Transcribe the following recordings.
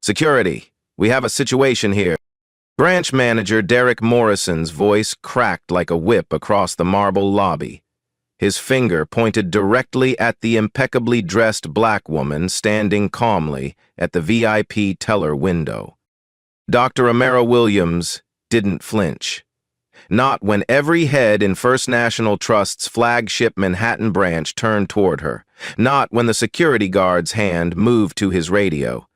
Security, we have a situation here. Branch manager Derek Morrison's voice cracked like a whip across the marble lobby. His finger pointed directly at the impeccably dressed black woman standing calmly at the VIP teller window. Dr. Amara Williams didn't flinch. Not when every head in First National Trust's flagship Manhattan branch turned toward her. Not when the security guard's hand moved to his radio.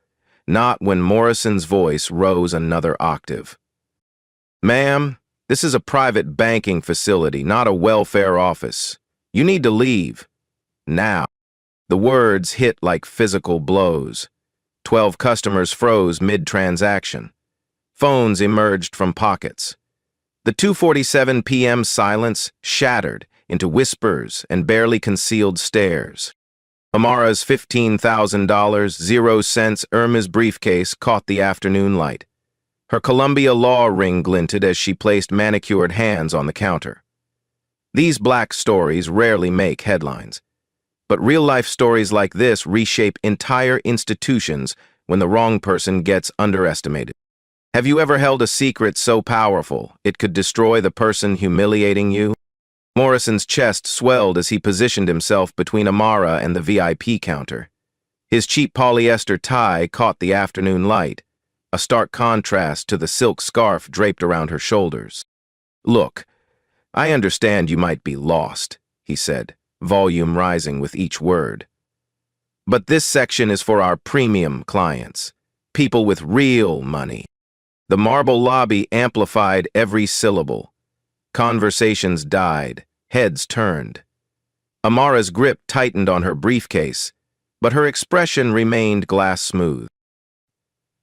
Not when Morrison's voice rose another octave. "Ma'am, this is a private banking facility, not a welfare office. You need to leave. Now." The words hit like physical blows. 12 customers froze mid-transaction. Phones emerged from pockets. The 2:47 p.m. silence shattered into whispers and barely concealed stares. Amara's $15,000, 0 cents Hermes briefcase caught the afternoon light. Her Columbia law ring glinted as she placed manicured hands on the counter. These black stories rarely make headlines, but real-life stories like this reshape entire institutions when the wrong person gets underestimated. Have you ever held a secret so powerful it could destroy the person humiliating you? Morrison's chest swelled as he positioned himself between Amara and the VIP counter. His cheap polyester tie caught the afternoon light, a stark contrast to the silk scarf draped around her shoulders. "Look, I understand you might be lost," he said, volume rising with each word. "But this section is for our premium clients, people with real money." The marble lobby amplified every syllable. Conversations died, heads turned. Amara's grip tightened on her briefcase, but her expression remained glass smooth.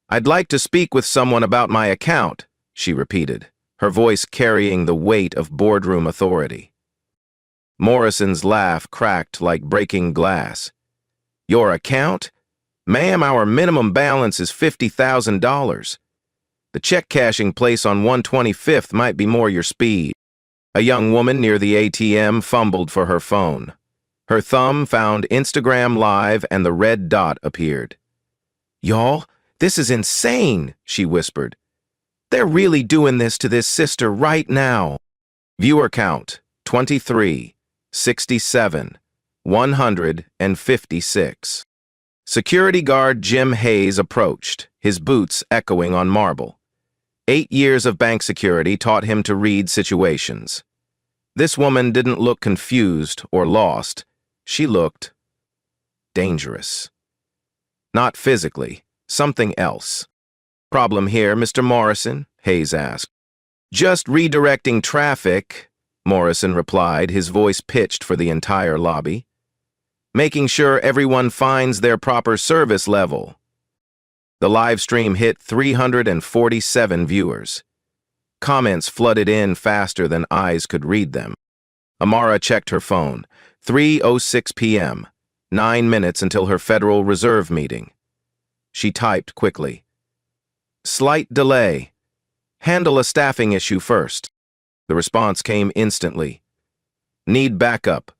"I'd like to speak with someone about my account," she repeated, her voice carrying the weight of boardroom authority. Morrison's laugh cracked like breaking glass. "Your account? Ma'am, our minimum balance is $50,000. The check-cashing place on 125th might be more your speed." A young woman near the ATM fumbled for her phone. Her thumb found Instagram Live and the red dot appeared. "Y'all, this is insane," she whispered. "They're really doing this to this sister right now." Viewer count, 23, 67, 156. Security guard Jim Hayes approached, his boots echoing on marble. 8 years of bank security taught him to read situations. This woman didn't look confused or lost. She looked dangerous. Not physically, something else. "Problem here, Mr. Morrison?" Hayes asked. "Just redirecting traffic," Morrison replied, his voice pitched for the entire lobby. "Making sure everyone finds their proper service level." The live stream hit 347 viewers. Comments flooded in faster than eyes could read them. Amara checked her phone. 3:06 p.m., 9 minutes until her Federal Reserve meeting. She typed quickly. "Slight delay. Handle a staffing issue first." The response came instantly. "Need backup.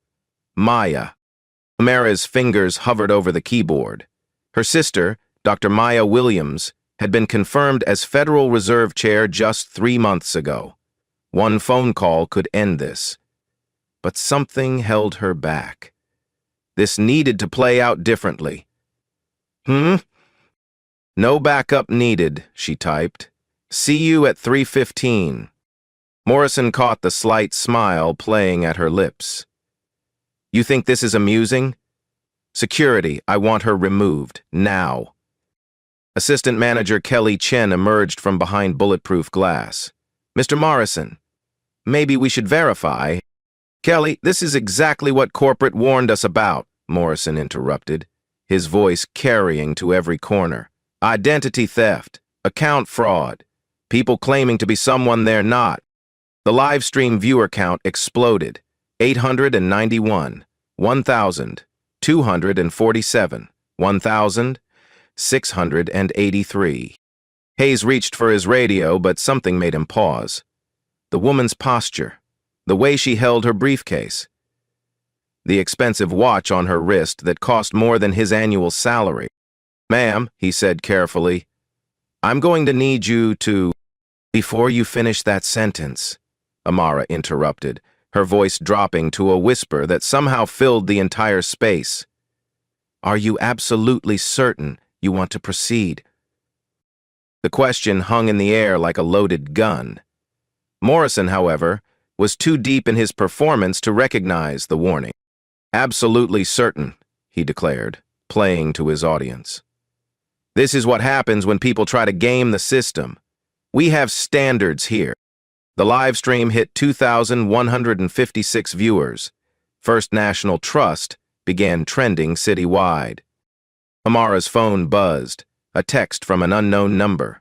Maya." Amara's fingers hovered over the keyboard. Her sister, Dr. Maya Williams, had been confirmed as Federal Reserve Chair just 3 months ago. One phone call could end this. But something held her back. This needed to play out differently. "No backup needed," she typed. "See you at 3:15. Morrison caught the slight smile playing at her lips. "You think this is amusing? Security, I want her removed, now." Assistant Manager Kelly Chen emerged from behind bulletproof glass. "Mr. Morrison, maybe we should verify." "Kelly, this is exactly what corporate warned us about," Morrison interrupted, his voice carrying to every corner. "Identity theft, account fraud, people claiming to be someone they're not." The live stream viewer count exploded. 891, 1,247, 1,683. Hayes reached for his radio, but something made him pause. The woman's posture, the way she held her briefcase, the expensive watch on her wrist that cost more than his annual salary. "Ma'am," he said carefully, I'm going to need you to... Before you finish that sentence, Amara interrupted, her voice dropping to a whisper that somehow filled the entire space. Are you absolutely certain you want to proceed? The question hung in the air like a loaded gun. Morrison, however, was too deep in his performance to recognize the warning. Absolutely certain, he declared, playing to his audience. This is what happens when people try to game the system. We have standards here. The live stream hit 2,156 viewers. First National Trust began trending citywide. Amara's phone buzzed, a text from an unknown number.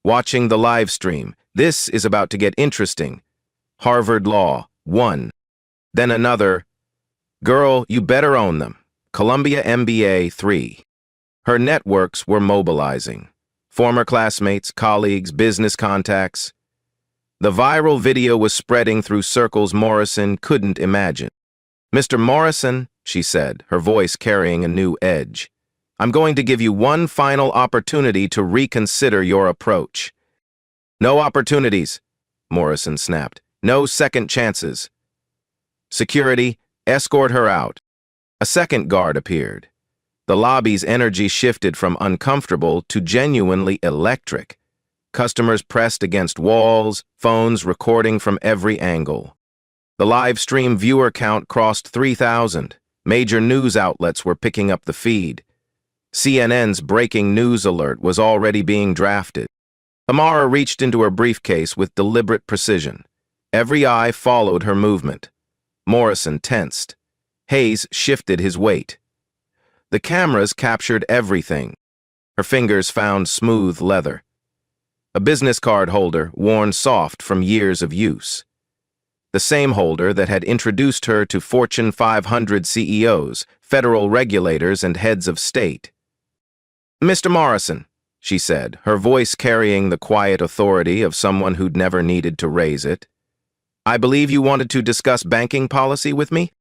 Watching the live stream, this is about to get interesting. Harvard Law, 1. Then another, girl, you better own them. Columbia MBA, 3. Her networks were mobilizing. Former classmates, colleagues, business contacts. The viral video was spreading through circles Morrison couldn't imagine. Mr. Morrison, she said, her voice carrying a new edge, I'm going to give you one final opportunity to reconsider your approach. No opportunities, Morrison snapped. No second chances. Security, escort her out. A second guard appeared. The lobby's energy shifted from uncomfortable to genuinely electric. Customers pressed against walls, phones recording from every angle. The live stream viewer count crossed 3,000. Major news outlets were picking up the feed. CNN's breaking news alert was already being drafted. Amara reached into her briefcase with deliberate precision. Every eye followed her movement. Morrison tensed. Hayes shifted his weight. The cameras captured everything. Her fingers found smooth leather. A business card holder worn soft from years of use. The same holder that had introduced her to Fortune 500 CEOs, federal regulators, and heads of state. Mr. Morrison, she said, her voice carrying the quiet authority of someone who'd never needed to raise it. I believe you wanted to discuss banking policy with me?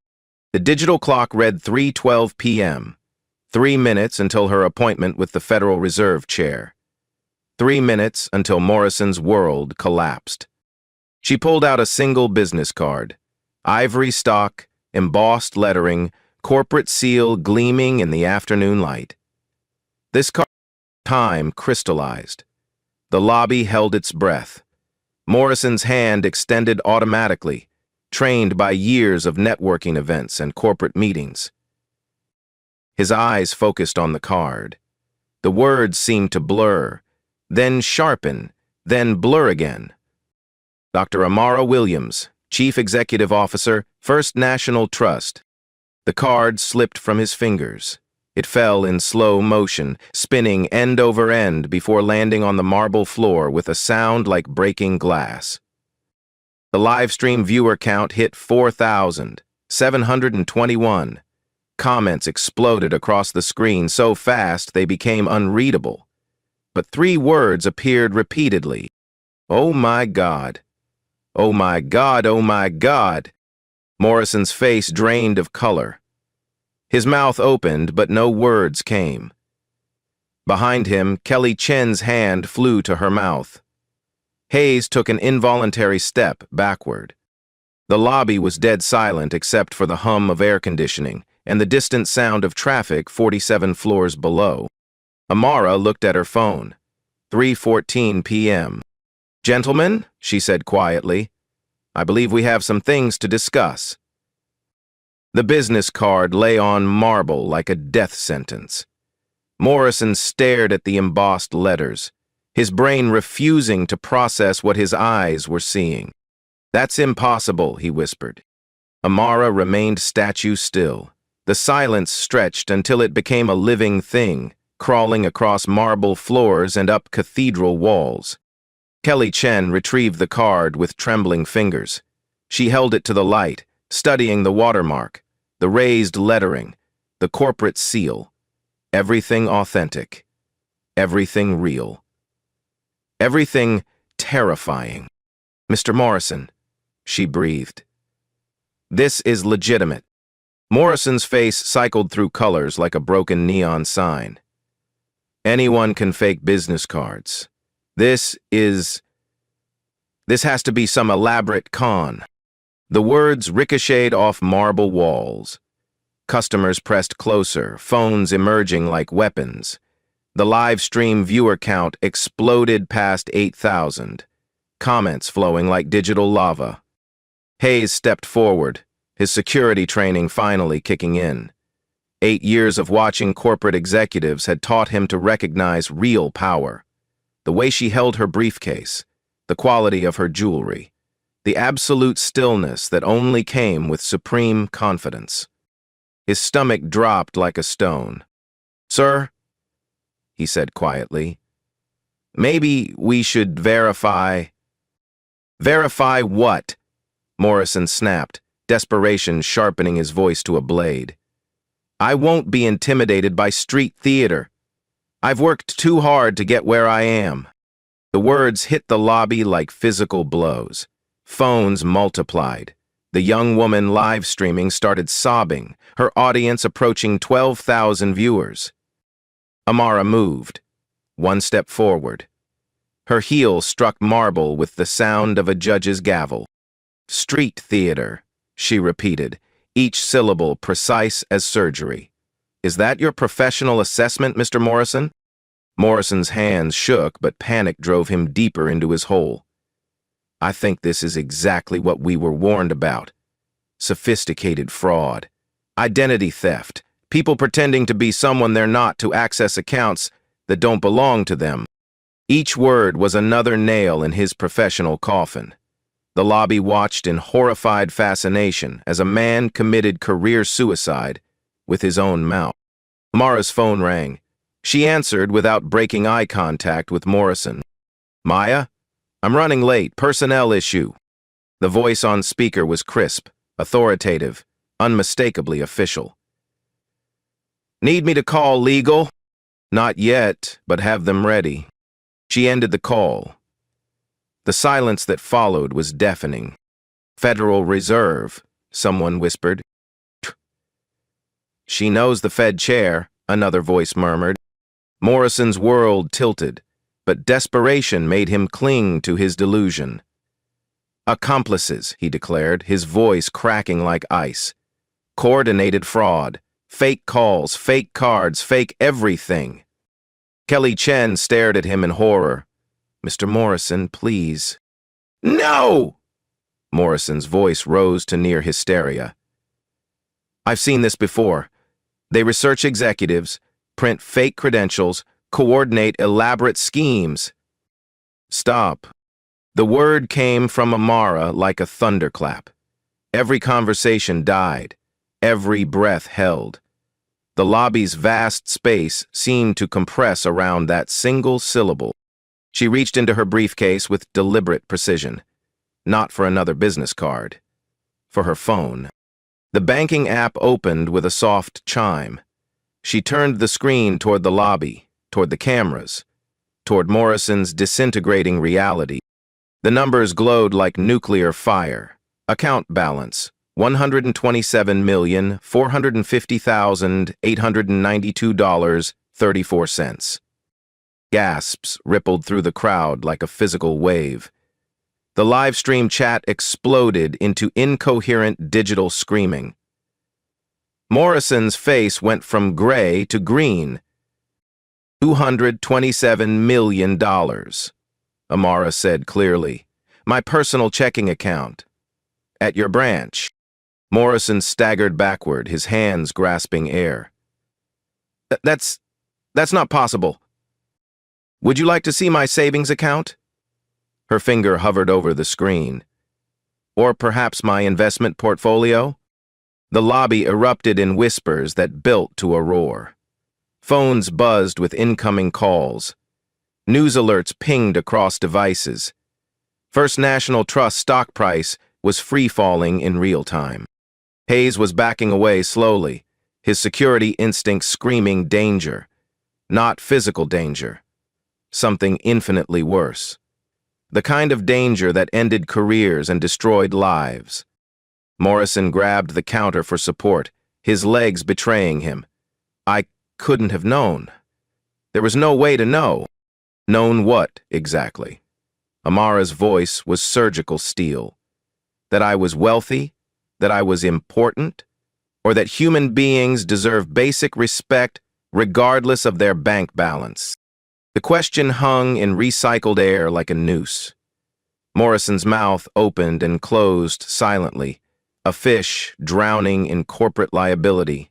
The digital clock read 3:12 p.m. 3 minutes until her appointment with the Federal Reserve Chair. 3 minutes until Morrison's world collapsed. She pulled out a single business card. Ivory stock, embossed lettering, corporate seal gleaming in the afternoon light. This card, time crystallized. The lobby held its breath. Morrison's hand extended automatically, trained by years of networking events and corporate meetings. His eyes focused on the card. The words seemed to blur, then sharpen, then blur again. Dr. Amara Williams, Chief Executive Officer, First National Trust. The card slipped from his fingers. It fell in slow motion, spinning end over end before landing on the marble floor with a sound like breaking glass. The livestream viewer count hit 4,721. Comments exploded across the screen so fast they became unreadable. But 3 words appeared repeatedly. Oh my God. Oh my God, oh my God. Morrison's face drained of color. His mouth opened, but no words came. Behind him, Kelly Chen's hand flew to her mouth. Hayes took an involuntary step backward. The lobby was dead silent except for the hum of air conditioning and the distant sound of traffic 47 floors below. Amara looked at her phone. 3:14 p.m. Gentlemen, she said quietly, I believe we have some things to discuss. The business card lay on marble like a death sentence. Morrison stared at the embossed letters, his brain refusing to process what his eyes were seeing. That's impossible, he whispered. Amara remained statue still. The silence stretched until it became a living thing, crawling across marble floors and up cathedral walls. Kelly Chen retrieved the card with trembling fingers. She held it to the light, studying the watermark, the raised lettering, the corporate seal. Everything authentic. Everything real. Everything terrifying. Mr. Morrison, she breathed. This is legitimate. Morrison's face cycled through colors like a broken neon sign. Anyone can fake business cards. This has to be some elaborate con. The words ricocheted off marble walls. Customers pressed closer, phones emerging like weapons. The live stream viewer count exploded past 8,000, comments flowing like digital lava. Hayes stepped forward, his security training finally kicking in. 8 years of watching corporate executives had taught him to recognize real power. The way she held her briefcase, the quality of her jewelry, the absolute stillness that only came with supreme confidence. His stomach dropped like a stone. "Sir," he said quietly, "maybe we should verify." "Verify what?" Morrison snapped, desperation sharpening his voice to a blade. "I won't be intimidated by street theater. I've worked too hard to get where I am." The words hit the lobby like physical blows. Phones multiplied. The young woman live streaming started sobbing, her audience approaching 12,000 viewers. Amara moved, one step forward. Her heel struck marble with the sound of a judge's gavel. "Street theater," she repeated, each syllable precise as surgery. "Is that your professional assessment, Mr. Morrison?" Morrison's hands shook, but panic drove him deeper into his hole. "I think this is exactly what we were warned about. Sophisticated fraud, identity theft, people pretending to be someone they're not to access accounts that don't belong to them." Each word was another nail in his professional coffin. The lobby watched in horrified fascination as a man committed career suicide with his own mouth. Mara's phone rang. She answered without breaking eye contact with Morrison. "Maya? I'm running late. Personnel issue." The voice on speaker was crisp, authoritative, unmistakably official. "Need me to call legal?" "Not yet, but have them ready." She ended the call. The silence that followed was deafening. "Federal Reserve," someone whispered. "She knows the Fed chair," another voice murmured. Morrison's world tilted, but desperation made him cling to his delusion. "Accomplices," he declared, his voice cracking like ice. "Coordinated fraud. Fake calls, fake cards, fake everything." Kelly Chen stared at him in horror. "Mr. Morrison, please." "No!" Morrison's voice rose to near hysteria. "I've seen this before. They research executives, print fake credentials, coordinate elaborate schemes." "Stop." The word came from Amara like a thunderclap. Every conversation died, every breath held. The lobby's vast space seemed to compress around that single syllable. She reached into her briefcase with deliberate precision. Not for another business card. For her phone. The banking app opened with a soft chime. She turned the screen toward the lobby, toward the cameras, toward Morrison's disintegrating reality. The numbers glowed like nuclear fire. Account balance, $127,450,892.34. Gasps rippled through the crowd like a physical wave. The live stream chat exploded into incoherent digital screaming. Morrison's face went from gray to green. $227 million, Amara said clearly. "My personal checking account. At your branch." Morrison staggered backward, his hands grasping air. That's not possible." "Would you like to see my savings account?" Her finger hovered over the screen. "Or perhaps my investment portfolio?" The lobby erupted in whispers that built to a roar. Phones buzzed with incoming calls. News alerts pinged across devices. First National Trust stock price was free-falling in real time. Hayes was backing away slowly, his security instincts screaming danger. Not physical danger. Something infinitely worse. The kind of danger that ended careers and destroyed lives. Morrison grabbed the counter for support, his legs betraying him. "I couldn't have known." There was no way to know. Known what, exactly? Amara's voice was surgical steel. That I was wealthy? That I was important? Or that human beings deserve basic respect regardless of their bank balance? The question hung in recycled air like a noose. Morrison's mouth opened and closed silently, a fish drowning in corporate liability.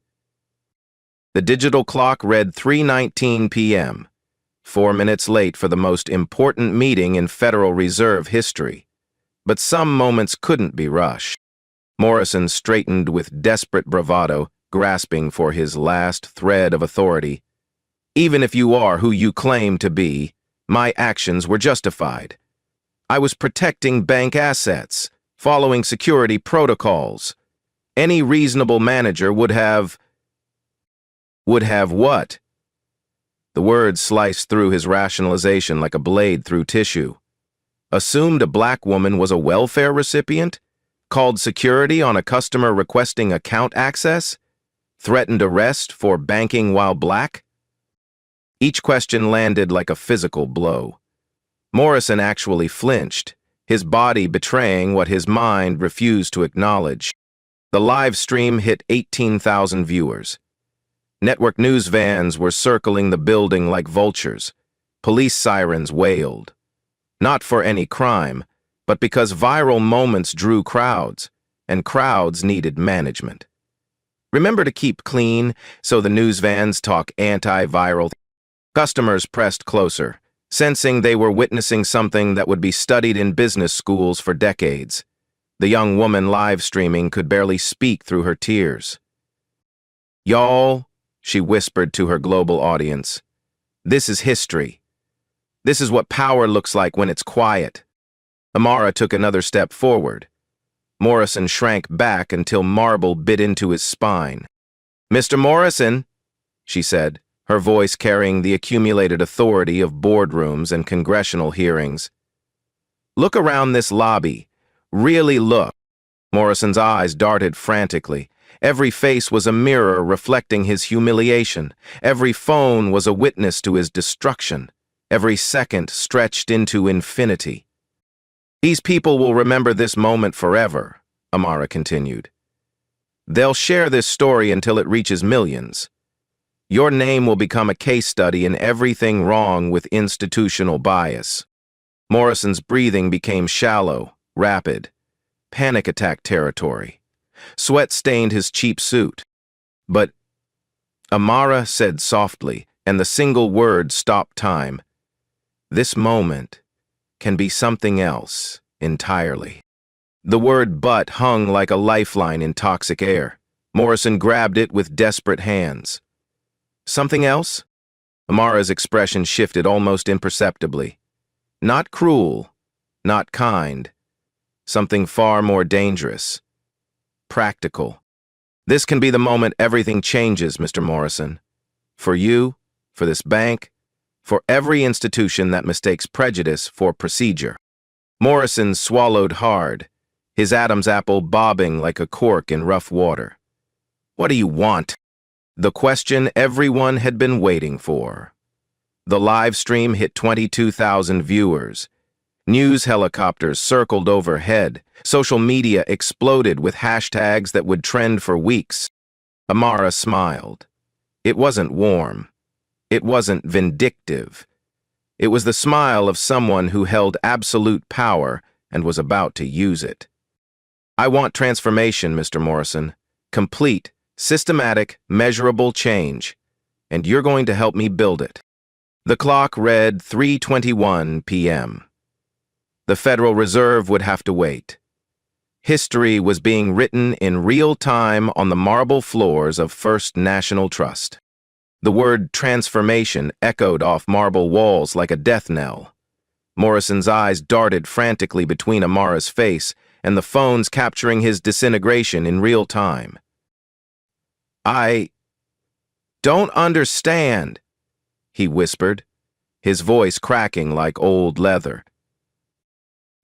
The digital clock read 3:19 p.m., 4 minutes late for the most important meeting in Federal Reserve history. But some moments couldn't be rushed. Morrison straightened with desperate bravado, grasping for his last thread of authority. Even if you are who you claim to be, my actions were justified. I was protecting bank assets, following security protocols. Any reasonable manager would have what? The words sliced through his rationalization like a blade through tissue. Assumed a black woman was a welfare recipient? Called security on a customer requesting account access? Threatened arrest for banking while black? Each question landed like a physical blow. Morrison actually flinched, his body betraying what his mind refused to acknowledge. The live stream hit 18,000 viewers. Network news vans were circling the building like vultures. Police sirens wailed. Not for any crime, but because viral moments drew crowds, and crowds needed management. Remember to keep clean, so the news vans talk anti-viral. Customers pressed closer, sensing they were witnessing something that would be studied in business schools for decades. The young woman live streaming could barely speak through her tears. "Y'all," she whispered to her global audience, "this is history. This is what power looks like when it's quiet." Amara took another step forward. Morrison shrank back until marble bit into his spine. "Mr. Morrison," she said, her voice carrying the accumulated authority of boardrooms and congressional hearings. "Look around this lobby. Really look." Morrison's eyes darted frantically. Every face was a mirror reflecting his humiliation. Every phone was a witness to his destruction. Every second stretched into infinity. "These people will remember this moment forever," Amara continued. "They'll share this story until it reaches millions. Your name will become a case study in everything wrong with institutional bias." Morrison's breathing became shallow, rapid, panic attack territory. Sweat stained his cheap suit. "But," Amara said softly, and the single word stopped time, "this moment can be something else entirely." The word "but" hung like a lifeline in toxic air. Morrison grabbed it with desperate hands. "Something else?" Amara's expression shifted almost imperceptibly. "Not cruel, not kind. Something far more dangerous. Practical. This can be the moment everything changes, Mr. Morrison. For you, for this bank, for every institution that mistakes prejudice for procedure." Morrison swallowed hard, his Adam's apple bobbing like a cork in rough water. "What do you want?" The question everyone had been waiting for. The live stream hit 22,000 viewers. News helicopters circled overhead. Social media exploded with hashtags that would trend for weeks. Amara smiled. It wasn't warm. It wasn't vindictive. It was the smile of someone who held absolute power and was about to use it. "I want transformation, Mr. Morrison. Complete, systematic, measurable change. And you're going to help me build it." The clock read 3:21 p.m. The Federal Reserve would have to wait. History was being written in real time on the marble floors of First National Trust. The word transformation echoed off marble walls like a death knell. Morrison's eyes darted frantically between Amara's face and the phones capturing his disintegration in real time. "I don't understand," he whispered, his voice cracking like old leather.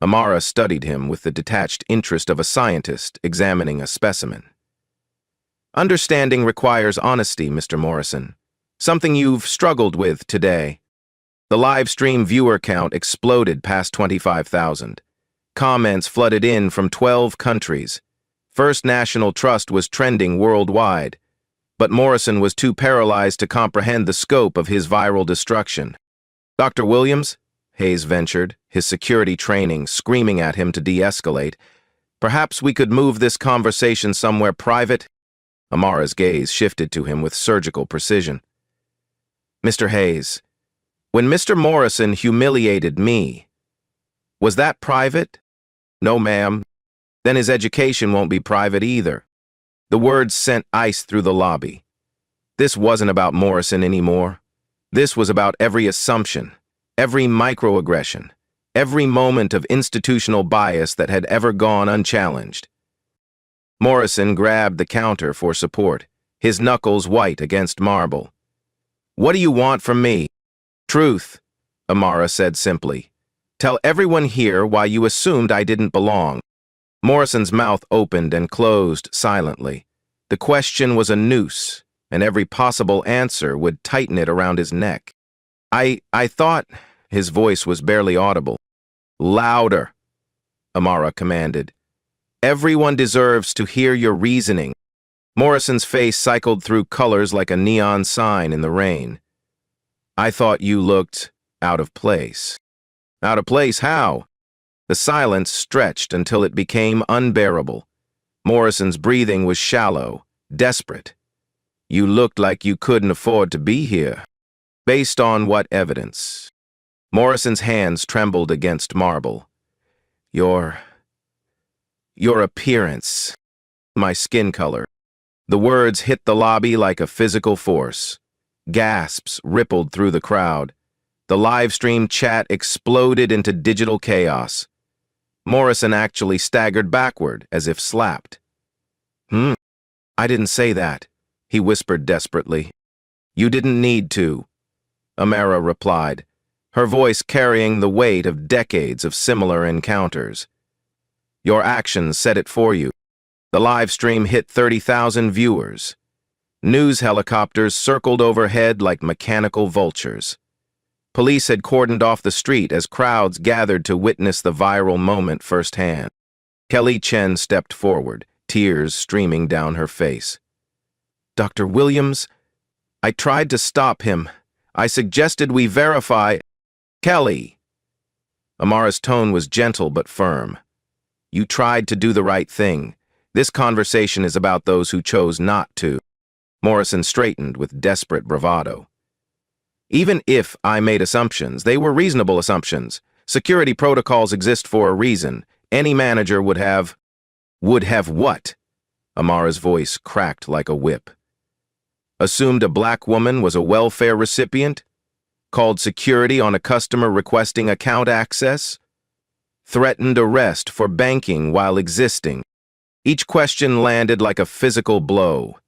Amara studied him with the detached interest of a scientist examining a specimen. "Understanding requires honesty, Mr. Morrison. Something you've struggled with today. The live stream viewer count exploded past 25,000. Comments flooded in from 12 countries. First National Trust was trending worldwide, but Morrison was too paralyzed to comprehend the scope of his viral destruction. Dr. Williams, Hayes ventured, his security training screaming at him to de-escalate. Perhaps we could move this conversation somewhere private? Amara's gaze shifted to him with surgical precision. Mr. Hayes, when Mr. Morrison humiliated me, was that private? No, ma'am. Then his education won't be private either. The words sent ice through the lobby. This wasn't about Morrison anymore. This was about every assumption, every microaggression, every moment of institutional bias that had ever gone unchallenged. Morrison grabbed the counter for support, his knuckles white against marble. What do you want from me? Truth, Amara said simply. Tell everyone here why you assumed I didn't belong. Morrison's mouth opened and closed silently. The question was a noose, and every possible answer would tighten it around his neck. I thought, his voice was barely audible. Louder, Amara commanded. Everyone deserves to hear your reasoning. Morrison's face cycled through colors like a neon sign in the rain. I thought you looked out of place. Out of place how? The silence stretched until it became unbearable. Morrison's breathing was shallow, desperate. You looked like you couldn't afford to be here. Based on what evidence? Morrison's hands trembled against marble. Your appearance. My skin color. The words hit the lobby like a physical force. Gasps rippled through the crowd. The live stream chat exploded into digital chaos. Morrison actually staggered backward, as if slapped. I didn't say that, he whispered desperately. You didn't need to, Amara replied, her voice carrying the weight of decades of similar encounters. Your actions said it for you. The live stream hit 30,000 viewers. News helicopters circled overhead like mechanical vultures. Police had cordoned off the street as crowds gathered to witness the viral moment firsthand. Kelly Chen stepped forward, tears streaming down her face. Dr. Williams, I tried to stop him. I suggested we verify. Kelly! Amara's tone was gentle but firm. You tried to do the right thing. This conversation is about those who chose not to. Morrison straightened with desperate bravado. Even if I made assumptions, they were reasonable assumptions. Security protocols exist for a reason. Any manager would have... Would have what? Amara's voice cracked like a whip. Assumed a black woman was a welfare recipient? Called security on a customer requesting account access? Threatened arrest for banking while existing? Each question landed like a physical blow.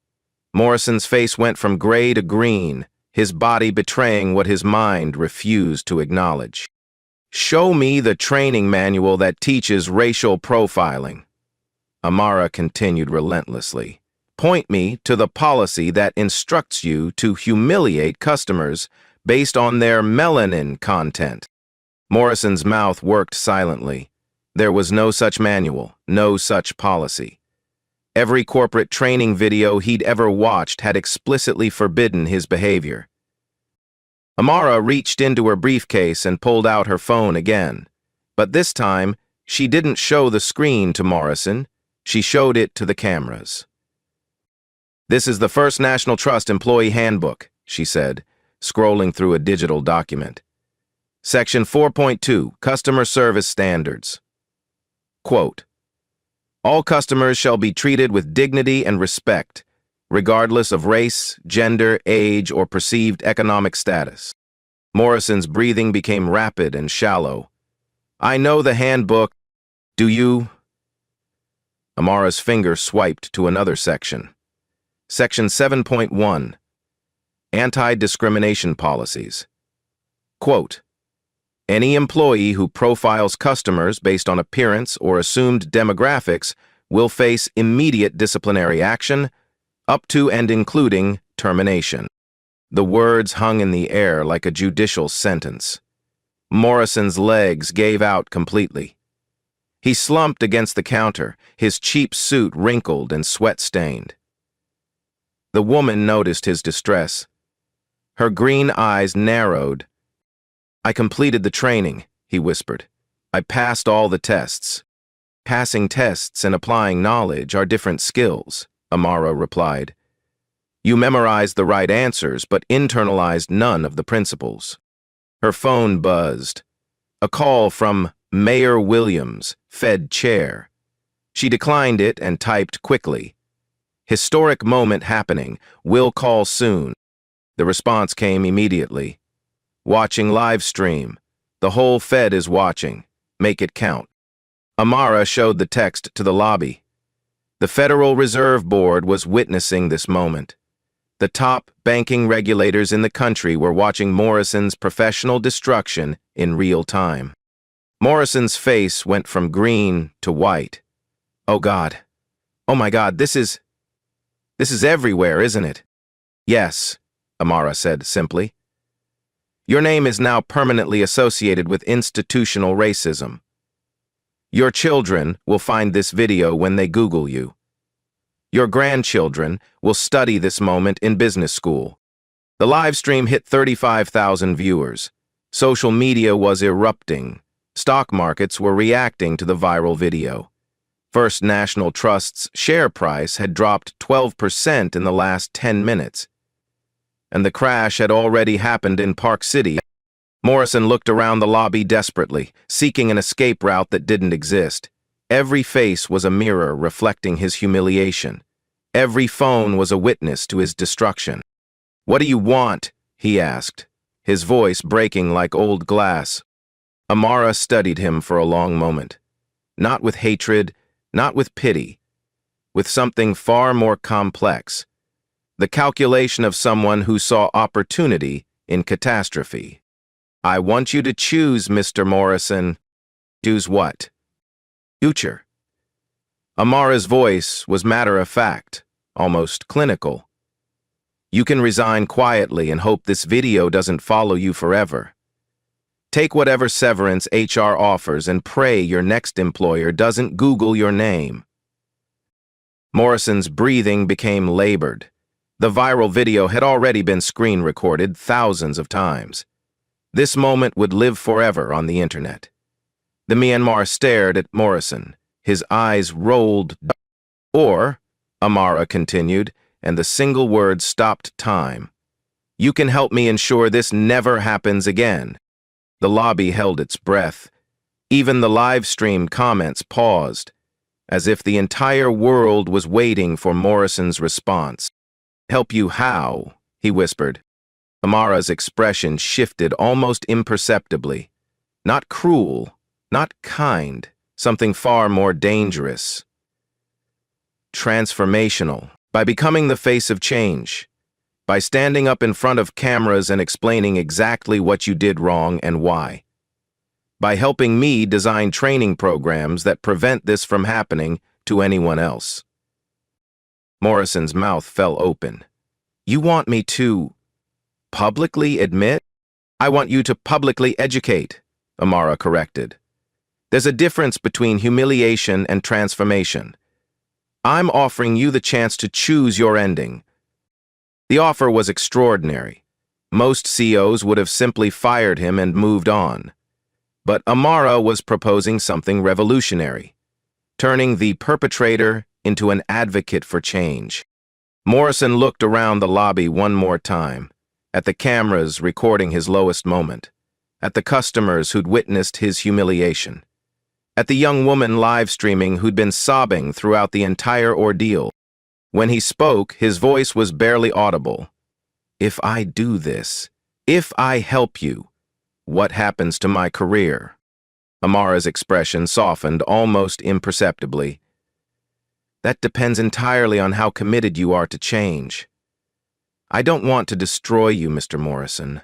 Morrison's face went from gray to green, his body betraying what his mind refused to acknowledge. Show me the training manual that teaches racial profiling. Amara continued relentlessly. Point me to the policy that instructs you to humiliate customers based on their melanin content. Morrison's mouth worked silently. There was no such manual, no such policy. Every corporate training video he'd ever watched had explicitly forbidden his behavior. Amara reached into her briefcase and pulled out her phone again. But this time, she didn't show the screen to Morrison. She showed it to the cameras. This is the First National Trust Employee Handbook, she said, scrolling through a digital document. Section 4.2, Customer Service Standards. Quote, all customers shall be treated with dignity and respect, regardless of race, gender, age, or perceived economic status. Morrison's breathing became rapid and shallow. I know the handbook. Do you? Amara's finger swiped to another section. Section 7.1, Anti-Discrimination Policies. Quote, any employee who profiles customers based on appearance or assumed demographics will face immediate disciplinary action, up to and including termination. The words hung in the air like a judicial sentence. Morrison's legs gave out completely. He slumped against the counter, his cheap suit wrinkled and sweat-stained. The woman noticed his distress. Her green eyes narrowed. "I completed the training," he whispered. "I passed all the tests." "Passing tests and applying knowledge are different skills," Amara replied. "You memorized the right answers, but internalized none of the principles." Her phone buzzed. A call from Mayor Williams, Fed Chair. She declined it and typed quickly, "Historic moment happening. Will call soon." The response came immediately. "Watching live stream. The whole Fed is watching. Make it count." Amara showed the text to the lobby. The Federal Reserve Board was witnessing this moment. The top banking regulators in the country were watching Morrison's professional destruction in real time. Morrison's face went from green to white. "Oh God. Oh my God, this is everywhere, isn't it?" "Yes," Amara said simply. "Your name is now permanently associated with institutional racism. Your children will find this video when they Google you. Your grandchildren will study this moment in business school." The live stream hit 35,000 viewers. Social media was erupting. Stock markets were reacting to the viral video. First National Trust's share price had dropped 12% in the last 10 minutes. And the crash had already happened in Park City. Morrison looked around the lobby desperately, seeking an escape route that didn't exist. Every face was a mirror reflecting his humiliation. Every phone was a witness to his destruction. "What do you want?" he asked, his voice breaking like old glass. Amara studied him for a long moment. Not with hatred, not with pity, with something far more complex. The calculation of someone who saw opportunity in catastrophe. "I want you to choose, Mr. Morrison." "Choose what?" "Future." Amara's voice was matter-of-fact, almost clinical. "You can resign quietly and hope this video doesn't follow you forever. Take whatever severance HR offers and pray your next employer doesn't Google your name." Morrison's breathing became labored. The viral video had already been screen recorded thousands of times. This moment would live forever on the internet. The Myanmar stared at Morrison. His eyes rolled. "Or," Amara continued, and the single word stopped time, "you can help me ensure this never happens again." The lobby held its breath. Even the live stream comments paused, as if the entire world was waiting for Morrison's response. "Help you how?" he whispered. Amara's expression shifted almost imperceptibly. Not cruel, not kind, something far more dangerous. Transformational. By becoming the face of change. By standing up in front of cameras and explaining exactly what you did wrong and why. By helping me design training programs that prevent this from happening to anyone else. Morrison's mouth fell open. "You want me to publicly admit?" "I want you to publicly educate," Amara corrected. "There's a difference between humiliation and transformation. I'm offering you the chance to choose your ending." The offer was extraordinary. Most CEOs would have simply fired him and moved on. But Amara was proposing something revolutionary, turning the perpetrator into an advocate for change. Morrison looked around the lobby one more time, at the cameras recording his lowest moment, at the customers who'd witnessed his humiliation, at the young woman live streaming who'd been sobbing throughout the entire ordeal. When he spoke, his voice was barely audible. "If I do this, if I help you, what happens to my career?" Amara's expression softened almost imperceptibly. "That depends entirely on how committed you are to change. I don't want to destroy you, Mr. Morrison.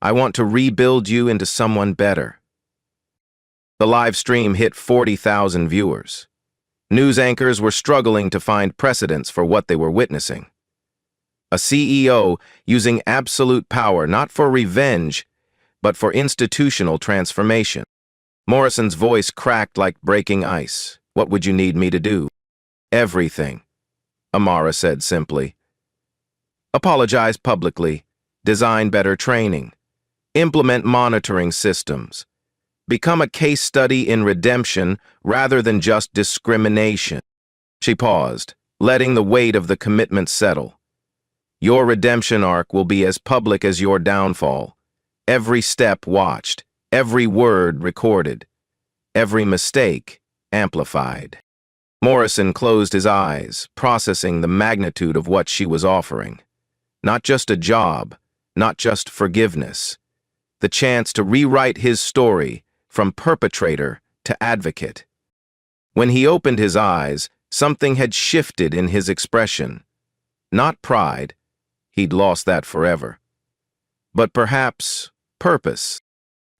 I want to rebuild you into someone better." The live stream hit 40,000 viewers. News anchors were struggling to find precedents for what they were witnessing. A CEO using absolute power not for revenge, but for institutional transformation. Morrison's voice cracked like breaking ice. What would you need me to do? Everything, Amara said simply. Apologize publicly, design better training, implement monitoring systems, become a case study in redemption rather than just discrimination. She paused, letting the weight of the commitment settle. Your redemption arc will be as public as your downfall. Every step watched, every word recorded, every mistake amplified. Morrison closed his eyes, processing the magnitude of what she was offering. Not just a job, not just forgiveness. The chance to rewrite his story from perpetrator to advocate. When he opened his eyes, something had shifted in his expression. Not pride, he'd lost that forever. But perhaps purpose.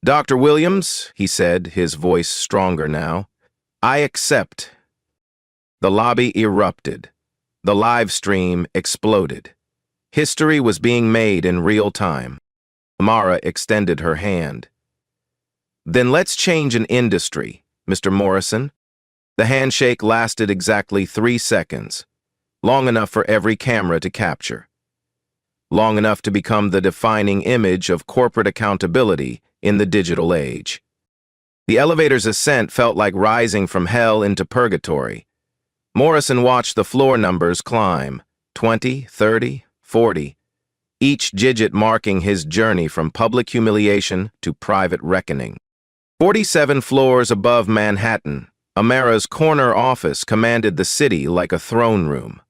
Dr. Williams, he said, his voice stronger now, I accept. The lobby erupted. The live stream exploded. History was being made in real time. Amara extended her hand. Then let's change an industry, Mr. Morrison. The handshake lasted exactly 3 seconds, long enough for every camera to capture. Long enough to become the defining image of corporate accountability in the digital age. The elevator's ascent felt like rising from hell into purgatory. Morrison watched the floor numbers climb, 20, 30, 40, each digit marking his journey from public humiliation to private reckoning. 47 floors above Manhattan, Amara's corner office commanded the city like a throne room.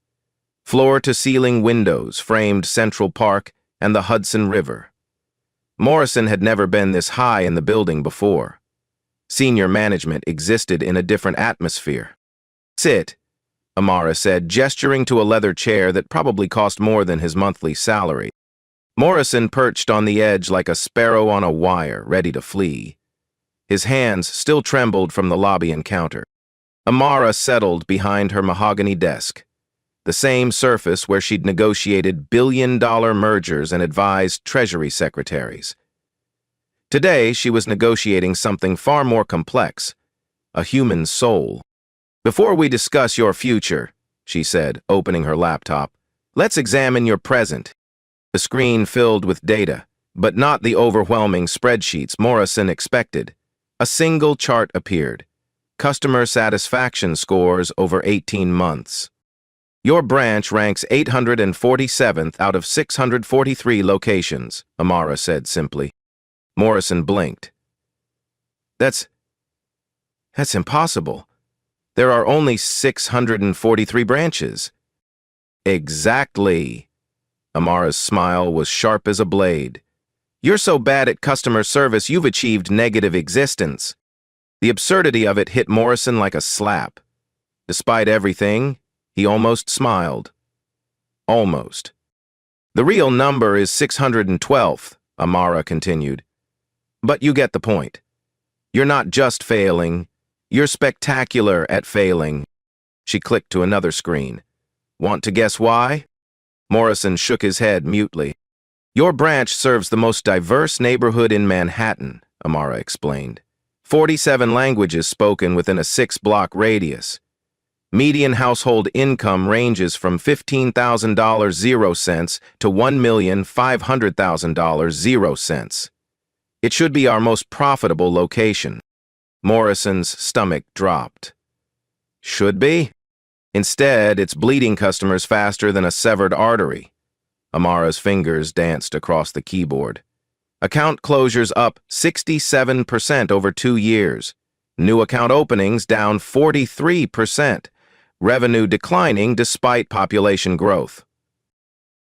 Floor-to-ceiling windows framed Central Park and the Hudson River. Morrison had never been this high in the building before. Senior management existed in a different atmosphere. Sit, Amara said, gesturing to a leather chair that probably cost more than his monthly salary. Morrison perched on the edge like a sparrow on a wire, ready to flee. His hands still trembled from the lobby encounter. Amara settled behind her mahogany desk, the same surface where she'd negotiated billion-dollar mergers and advised Treasury secretaries. Today, she was negotiating something far more complex, a human soul. Before we discuss your future, she said, opening her laptop, let's examine your present. The screen filled with data, but not the overwhelming spreadsheets Morrison expected. A single chart appeared. Customer satisfaction scores over 18 months. Your branch ranks 847th out of 643 locations, Amara said simply. Morrison blinked. That's impossible. There are only 643 branches. Exactly. Amara's smile was sharp as a blade. You're so bad at customer service, you've achieved negative existence. The absurdity of it hit Morrison like a slap. Despite everything, he almost smiled. Almost. The real number is 612th, Amara continued. But you get the point. You're not just failing, you're spectacular at failing. She clicked to another screen. Want to guess why? Morrison shook his head mutely. Your branch serves the most diverse neighborhood in Manhattan, Amara explained. 47 languages spoken within a 6-block radius. Median household income ranges from $15,000 0 cents to $1,500,000 0 cents. It should be our most profitable location. Morrison's stomach dropped. Should be? Instead, it's bleeding customers faster than a severed artery. Amara's fingers danced across the keyboard. Account closures up 67% over 2 years. New account openings down 43%. Revenue declining despite population growth.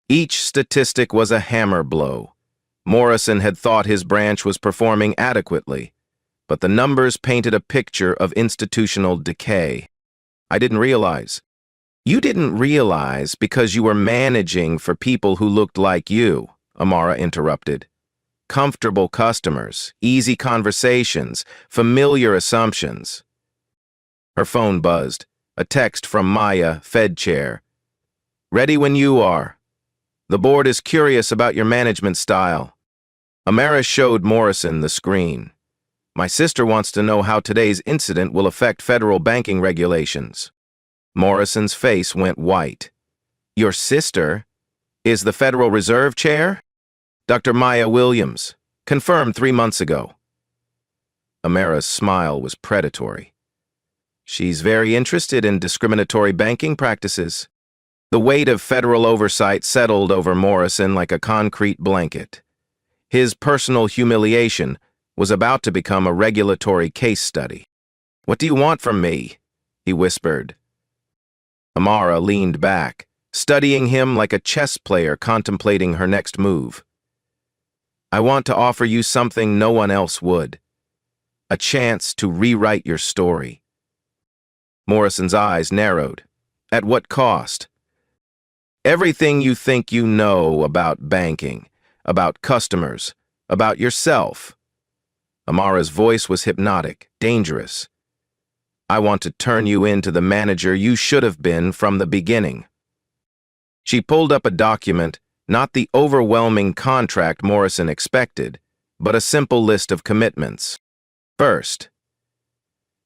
Each statistic was a hammer blow. Morrison had thought his branch was performing adequately, but the numbers painted a picture of institutional decay. I didn't realize. You didn't realize because you were managing for people who looked like you, Amara interrupted. Comfortable customers, easy conversations, familiar assumptions. Her phone buzzed. A text from Maya, Fed chair. Ready when you are. The board is curious about your management style. Amara showed Morrison the screen. My sister wants to know how today's incident will affect federal banking regulations. Morrison's face went white. Your sister is the Federal Reserve Chair? Dr. Maya Williams, confirmed 3 months ago. Amara's smile was predatory. She's very interested in discriminatory banking practices. The weight of federal oversight settled over Morrison like a concrete blanket. His personal humiliation was about to become a regulatory case study. What do you want from me? He whispered. Amara leaned back, studying him like a chess player contemplating her next move. I want to offer you something no one else would. A chance to rewrite your story. Morrison's eyes narrowed. At what cost? Everything you think you know about banking, about customers, about yourself. Amara's voice was hypnotic, dangerous. I want to turn you into the manager you should have been from the beginning. She pulled up a document, not the overwhelming contract Morrison expected, but a simple list of commitments. First,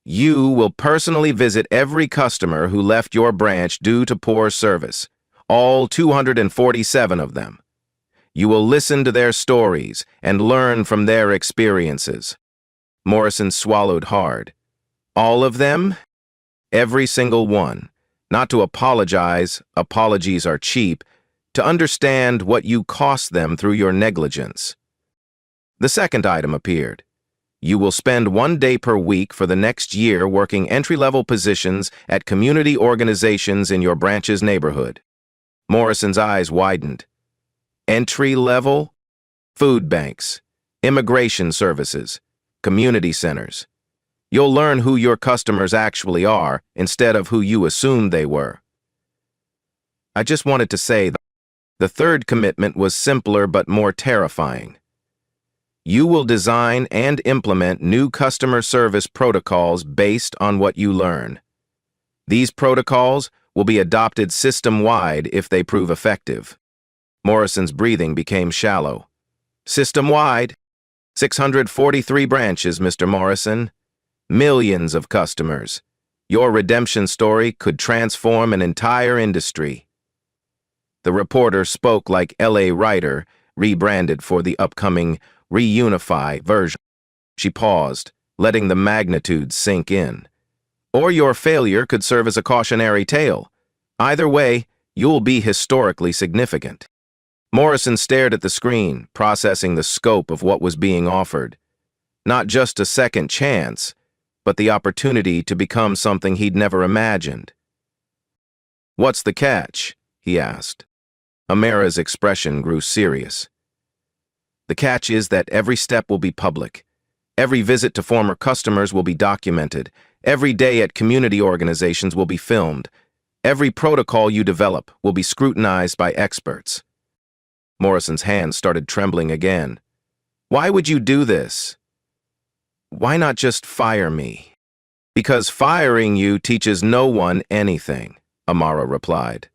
you will personally visit every customer who left your branch due to poor service, all 247 of them. You will listen to their stories and learn from their experiences. Morrison swallowed hard. All of them? Every single one. Not to apologize, apologies are cheap, to understand what you cost them through your negligence. The second item appeared. You will spend 1 day per week for the next year working entry-level positions at community organizations in your branch's neighborhood. Morrison's eyes widened. Entry-level? Food banks, immigration services, community centers. You'll learn who your customers actually are instead of who you assumed they were. I just wanted to say that the third commitment was simpler but more terrifying. You will design and implement new customer service protocols based on what you learn. These protocols will be adopted system-wide if they prove effective. Morrison's breathing became shallow. System-wide? 643 branches, Mr. Morrison. Millions of customers. Your redemption story could transform an entire industry. The reporter spoke like L.A. Writer, rebranded for the upcoming Reunify version. She paused, letting the magnitude sink in. Or your failure could serve as a cautionary tale. Either way, you'll be historically significant. Morrison stared at the screen, processing the scope of what was being offered. Not just a second chance, but the opportunity to become something he'd never imagined. What's the catch? He asked. Amara's expression grew serious. The catch is that every step will be public. Every visit to former customers will be documented. Every day at community organizations will be filmed. Every protocol you develop will be scrutinized by experts. Morrison's hands started trembling again. Why would you do this? Why not just fire me? Because firing you teaches no one anything, Amara replied.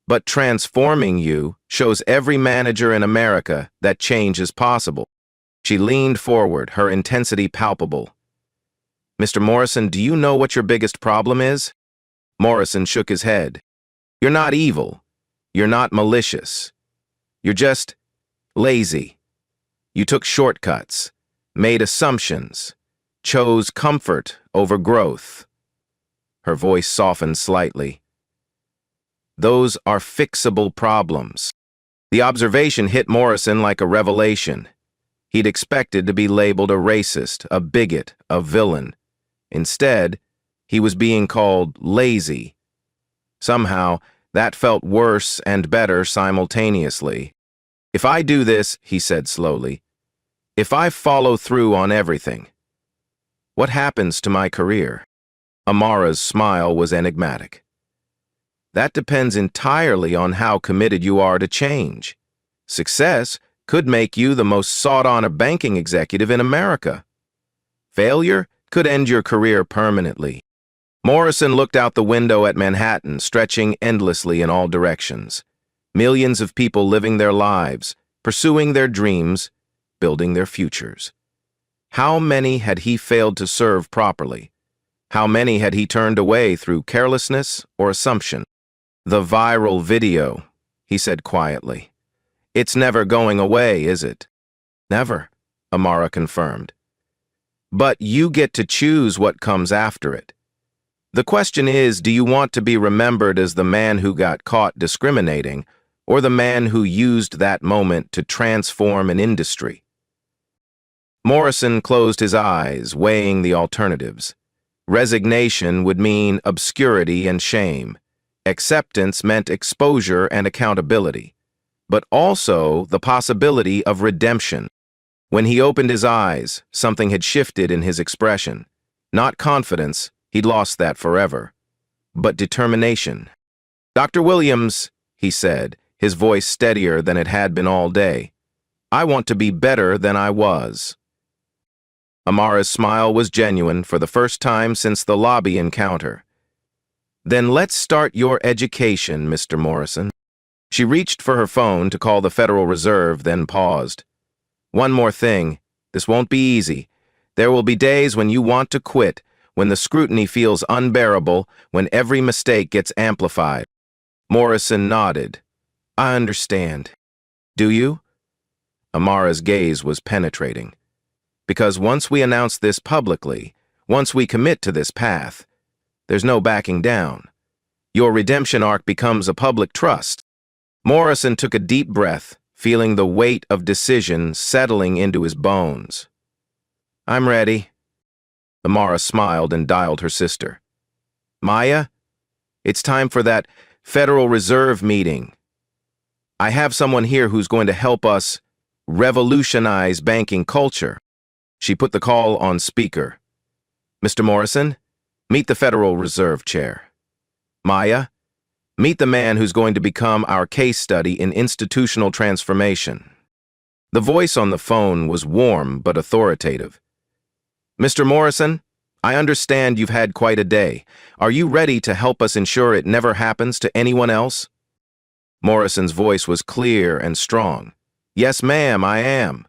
But transforming you shows every manager in America that change is possible. She leaned forward, her intensity palpable. Mr. Morrison, do you know what your biggest problem is? Morrison shook his head. You're not evil. You're not malicious. You're just lazy. You took shortcuts, made assumptions, chose comfort over growth. Her voice softened slightly. Those are fixable problems. The observation hit Morrison like a revelation. He'd expected to be labeled a racist, a bigot, a villain. Instead, he was being called lazy. Somehow, that felt worse and better simultaneously. If I do this, he said slowly, if I follow through on everything, what happens to my career? Amara's smile was enigmatic. That depends entirely on how committed you are to change. Success could make you the most sought-on banking executive in America. Failure could end your career permanently. Morrison looked out the window at Manhattan, stretching endlessly in all directions. Millions of people living their lives, pursuing their dreams, building their futures. How many had he failed to serve properly? How many had he turned away through carelessness or assumption? The viral video, he said quietly. It's never going away, is it? Never, Amara confirmed. But you get to choose what comes after it. The question is, do you want to be remembered as the man who got caught discriminating, or the man who used that moment to transform an industry? Morrison closed his eyes, weighing the alternatives. Resignation would mean obscurity and shame. Acceptance meant exposure and accountability, but also the possibility of redemption. When he opened his eyes, something had shifted in his expression. Not confidence, he'd lost that forever, but determination. "Dr. Williams," he said, his voice steadier than it had been all day, "I want to be better than I was." Amara's smile was genuine for the first time since the lobby encounter. "Then let's start your education, Mr. Morrison." She reached for her phone to call the Federal Reserve, then paused. "One more thing. This won't be easy. There will be days when you want to quit, when the scrutiny feels unbearable, when every mistake gets amplified." Morrison nodded. "I understand." "Do you?" Amara's gaze was penetrating. "Because once we announce this publicly, once we commit to this path, there's no backing down. Your redemption arc becomes a public trust." Morrison took a deep breath, feeling the weight of decision settling into his bones. "I'm ready." Amara smiled and dialed her sister. "Maya, it's time for that Federal Reserve meeting. I have someone here who's going to help us revolutionize banking culture." She put the call on speaker. "Mr. Morrison, meet the Federal Reserve Chair. Maya, meet the man who's going to become our case study in institutional transformation." The voice on the phone was warm but authoritative. "Mr. Morrison, I understand you've had quite a day. Are you ready to help us ensure it never happens to anyone else?" Morrison's voice was clear and strong. "Yes, ma'am, I am."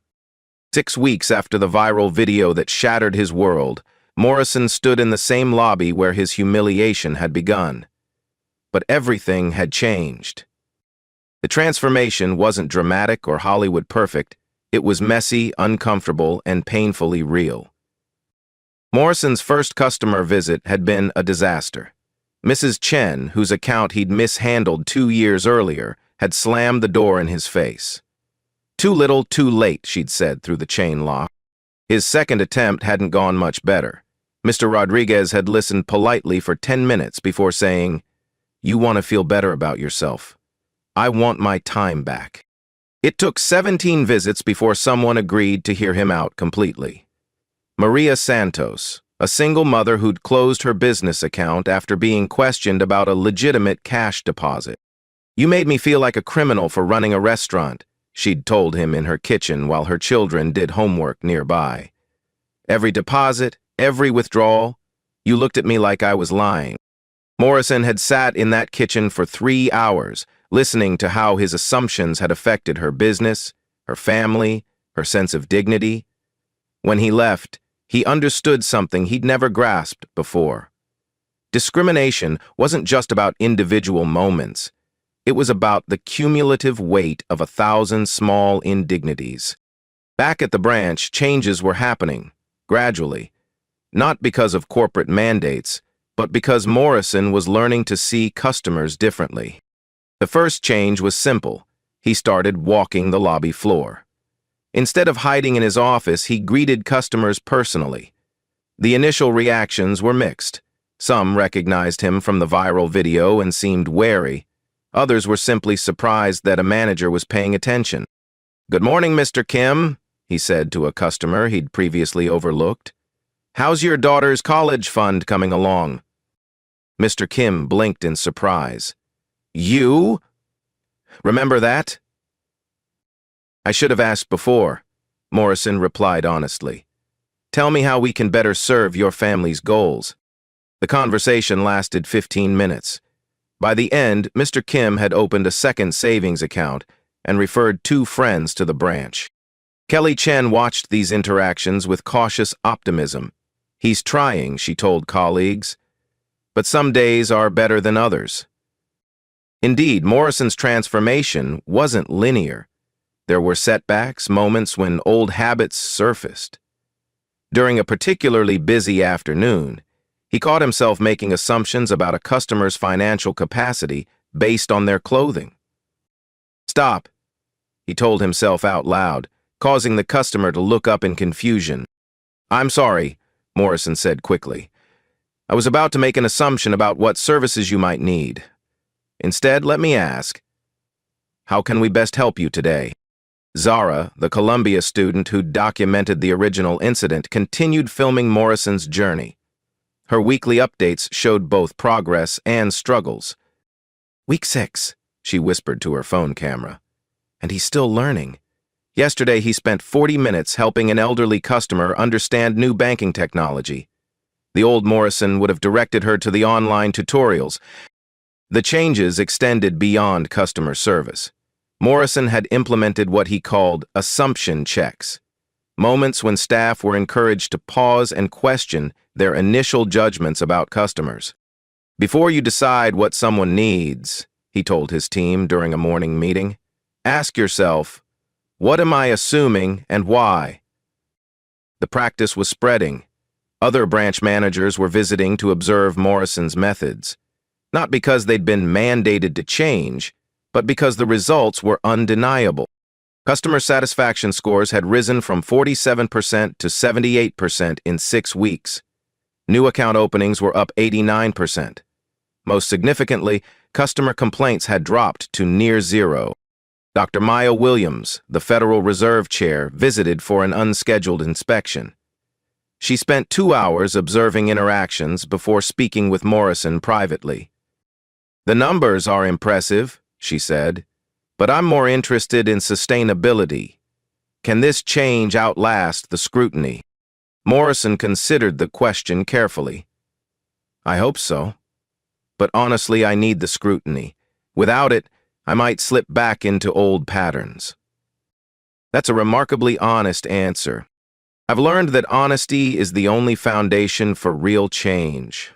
6 weeks after the viral video that shattered his world, Morrison stood in the same lobby where his humiliation had begun. But everything had changed. The transformation wasn't dramatic or Hollywood perfect. It was messy, uncomfortable, and painfully real. Morrison's first customer visit had been a disaster. Mrs. Chen, whose account he'd mishandled 2 years earlier, had slammed the door in his face. "Too little, too late," she'd said through the chain lock. His second attempt hadn't gone much better. Mr. Rodriguez had listened politely for 10 minutes before saying, "You want to feel better about yourself. I want my time back." It took 17 visits before someone agreed to hear him out completely. Maria Santos, a single mother who'd closed her business account after being questioned about a legitimate cash deposit. "You made me feel like a criminal for running a restaurant," she'd told him in her kitchen while her children did homework nearby. "Every deposit, every withdrawal, you looked at me like I was lying." Morrison had sat in that kitchen for 3 hours, listening to how his assumptions had affected her business, her family, her sense of dignity. When he left, he understood something he'd never grasped before. Discrimination wasn't just about individual moments. It was about the cumulative weight of 1,000 small indignities. Back at the branch, changes were happening, gradually, not because of corporate mandates, but because Morrison was learning to see customers differently. The first change was simple. He started walking the lobby floor. Instead of hiding in his office, he greeted customers personally. The initial reactions were mixed. Some recognized him from the viral video and seemed wary. Others were simply surprised that a manager was paying attention. "Good morning, Mr. Kim," he said to a customer he'd previously overlooked. "How's your daughter's college fund coming along?" Mr. Kim blinked in surprise. "You? Remember that?" "I should have asked before," Morrison replied honestly. "Tell me how we can better serve your family's goals." The conversation lasted 15 minutes. By the end, Mr. Kim had opened a second savings account and referred 2 friends to the branch. Kelly Chen watched these interactions with cautious optimism. "He's trying," she told colleagues. But some days are better than others. Indeed, Morrison's transformation wasn't linear. There were setbacks, moments when old habits surfaced. During a particularly busy afternoon, he caught himself making assumptions about a customer's financial capacity based on their clothing. "Stop," he told himself out loud, causing the customer to look up in confusion. "I'm sorry," Morrison said quickly. "I was about to make an assumption about what services you might need. Instead, let me ask, how can we best help you today?" Zara, the Columbia student who documented the original incident, continued filming Morrison's journey. Her weekly updates showed both progress and struggles. "Week 6, she whispered to her phone camera. "And he's still learning. Yesterday, he spent 40 minutes helping an elderly customer understand new banking technology. The old Morrison would have directed her to the online tutorials. The changes extended beyond customer service. Morrison had implemented what he called assumption checks, moments when staff were encouraged to pause and question their initial judgments about customers. "Before you decide what someone needs," he told his team during a morning meeting, "ask yourself, what am I assuming and why?" The practice was spreading. Other branch managers were visiting to observe Morrison's methods, not because they'd been mandated to change, but because the results were undeniable. Customer satisfaction scores had risen from 47% to 78% in 6 weeks. New account openings were up 89%. Most significantly, customer complaints had dropped to near zero. Dr. Maya Williams, the Federal Reserve Chair, visited for an unscheduled inspection. She spent 2 hours observing interactions before speaking with Morrison privately. "The numbers are impressive," she said, "but I'm more interested in sustainability. Can this change outlast the scrutiny?" Morrison considered the question carefully. "I hope so. But honestly, I need the scrutiny. Without it, I might slip back into old patterns." That's a remarkably honest answer. I've learned that honesty is the only foundation for real change.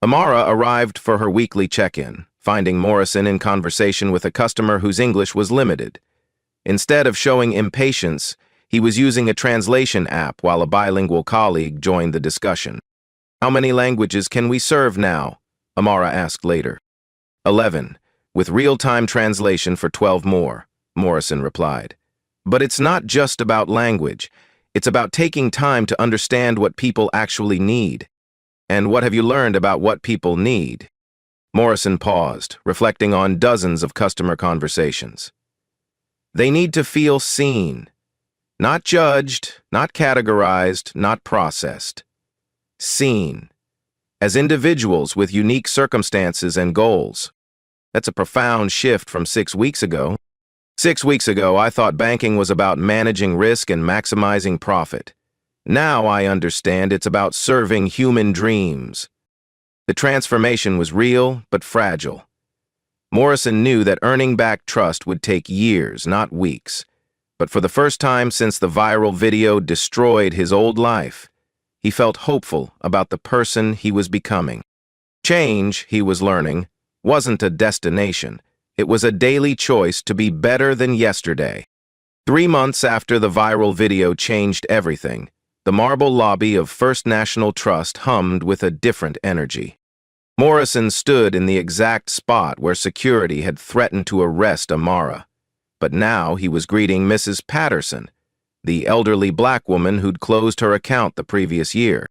Amara arrived for her weekly check-in, finding Morrison in conversation with a customer whose English was limited. Instead of showing impatience, he was using a translation app while a bilingual colleague joined the discussion. "How many languages can we serve now?" Amara asked later. 11, with real-time translation for 12 more, Morrison replied. "But it's not just about language. It's about taking time to understand what people actually need. And what have you learned about what people need?" Morrison paused, reflecting on dozens of customer conversations. "They need to feel seen. Not judged, not categorized, not processed. Seen. As individuals with unique circumstances and goals." That's a profound shift from 6 weeks ago. 6 weeks ago, I thought banking was about managing risk and maximizing profit. Now I understand it's about serving human dreams. The transformation was real, but fragile. Morrison knew that earning back trust would take years, not weeks. But for the first time since the viral video destroyed his old life, he felt hopeful about the person he was becoming. Change, he was learning, wasn't a destination. It was a daily choice to be better than yesterday. 3 months after the viral video changed everything, the marble lobby of First National Trust hummed with a different energy. Morrison stood in the exact spot where security had threatened to arrest Amara. But now he was greeting Mrs. Patterson, the elderly black woman who'd closed her account the previous year.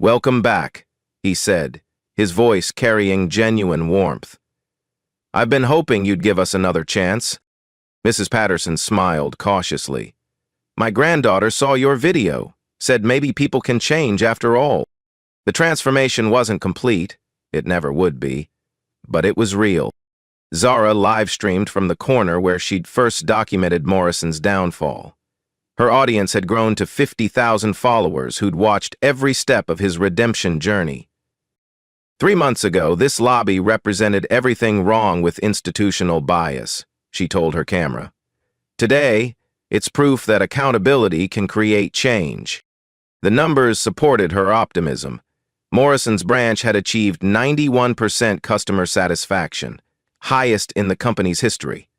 "Welcome back," he said, his voice carrying genuine warmth. "I've been hoping you'd give us another chance." Mrs. Patterson smiled cautiously. "My granddaughter saw your video, said maybe people can change after all." The transformation wasn't complete. It never would be. But it was real. Zara live-streamed from the corner where she'd first documented Morrison's downfall. Her audience had grown to 50,000 followers who'd watched every step of his redemption journey. 3 months ago, this lobby represented everything wrong with institutional bias, she told her camera. Today, it's proof that accountability can create change. The numbers supported her optimism. Morrison's branch had achieved 91% customer satisfaction, highest in the company's history.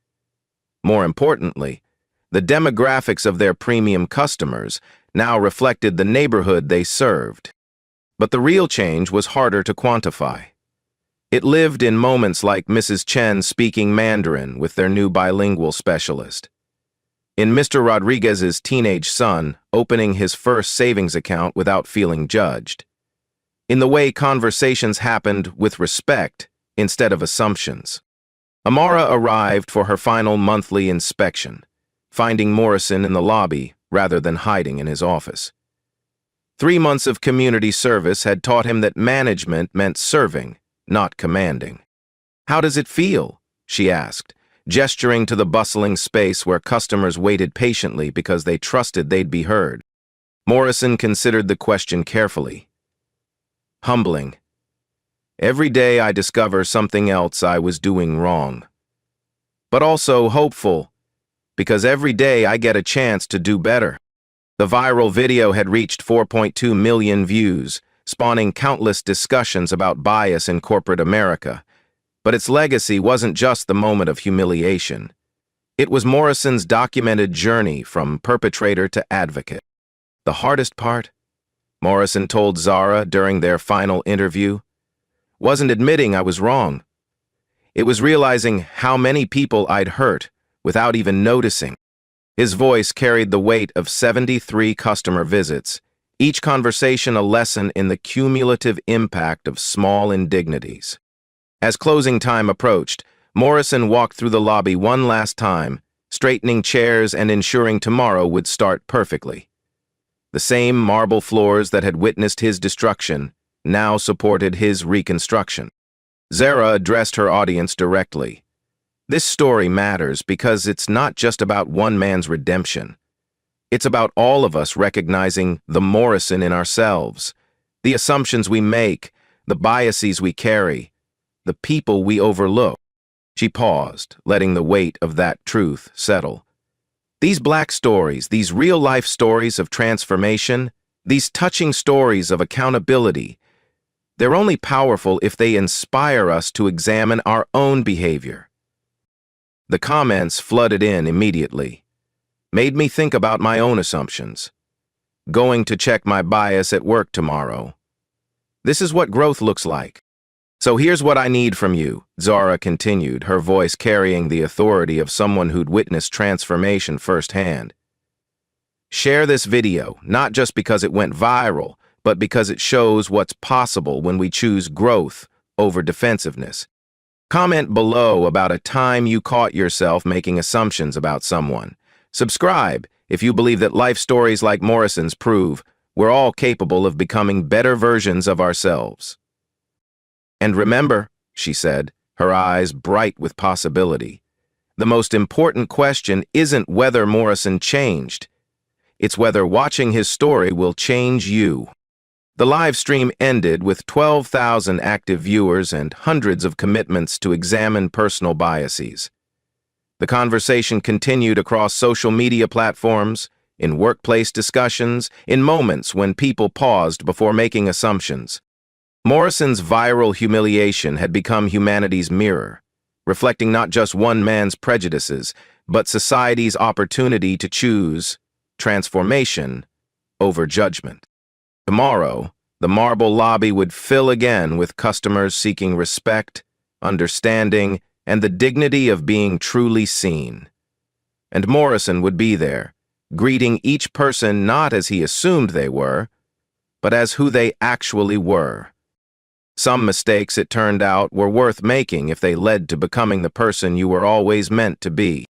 More importantly, the demographics of their premium customers now reflected the neighborhood they served. But the real change was harder to quantify. It lived in moments like Mrs. Chen speaking Mandarin with their new bilingual specialist, in Mr. Rodriguez's teenage son opening his first savings account without feeling judged, in the way conversations happened with respect instead of assumptions. Amara arrived for her final monthly inspection, finding Morrison in the lobby rather than hiding in his office. 3 months of community service had taught him that management meant serving, not commanding. "How does it feel?" she asked, gesturing to the bustling space where customers waited patiently because they trusted they'd be heard. Morrison considered the question carefully. "Humbling. Every day I discover something else I was doing wrong. But also hopeful, because every day I get a chance to do better." The viral video had reached 4.2 million views, spawning countless discussions about bias in corporate America. But its legacy wasn't just the moment of humiliation. It was Morrison's documented journey from perpetrator to advocate. The hardest part, Morrison told Zara during their final interview, wasn't admitting I was wrong. It was realizing how many people I'd hurt without even noticing. His voice carried the weight of 73 customer visits, each conversation a lesson in the cumulative impact of small indignities. As closing time approached, Morrison walked through the lobby one last time, straightening chairs and ensuring tomorrow would start perfectly. The same marble floors that had witnessed his destruction now supported his reconstruction. Zara addressed her audience directly. This story matters because it's not just about one man's redemption. It's about all of us recognizing the Morrison in ourselves, the assumptions we make, the biases we carry, the people we overlook. She paused, letting the weight of that truth settle. These black stories, these real-life stories of transformation, these touching stories of accountability, they're only powerful if they inspire us to examine our own behavior. The comments flooded in immediately. Made me think about my own assumptions. Going to check my bias at work tomorrow. This is what growth looks like. So here's what I need from you, Zara continued, her voice carrying the authority of someone who'd witnessed transformation firsthand. Share this video, not just because it went viral, but because it shows what's possible when we choose growth over defensiveness. Comment below about a time you caught yourself making assumptions about someone. Subscribe if you believe that life stories like Morrison's prove we're all capable of becoming better versions of ourselves. And remember, she said, her eyes bright with possibility, the most important question isn't whether Morrison changed. It's whether watching his story will change you. The live stream ended with 12,000 active viewers and hundreds of commitments to examine personal biases. The conversation continued across social media platforms, in workplace discussions, in moments when people paused before making assumptions. Morrison's viral humiliation had become humanity's mirror, reflecting not just one man's prejudices, but society's opportunity to choose transformation over judgment. Tomorrow, the marble lobby would fill again with customers seeking respect, understanding, and the dignity of being truly seen. And Morrison would be there, greeting each person not as he assumed they were, but as who they actually were. Some mistakes, it turned out, were worth making if they led to becoming the person you were always meant to be.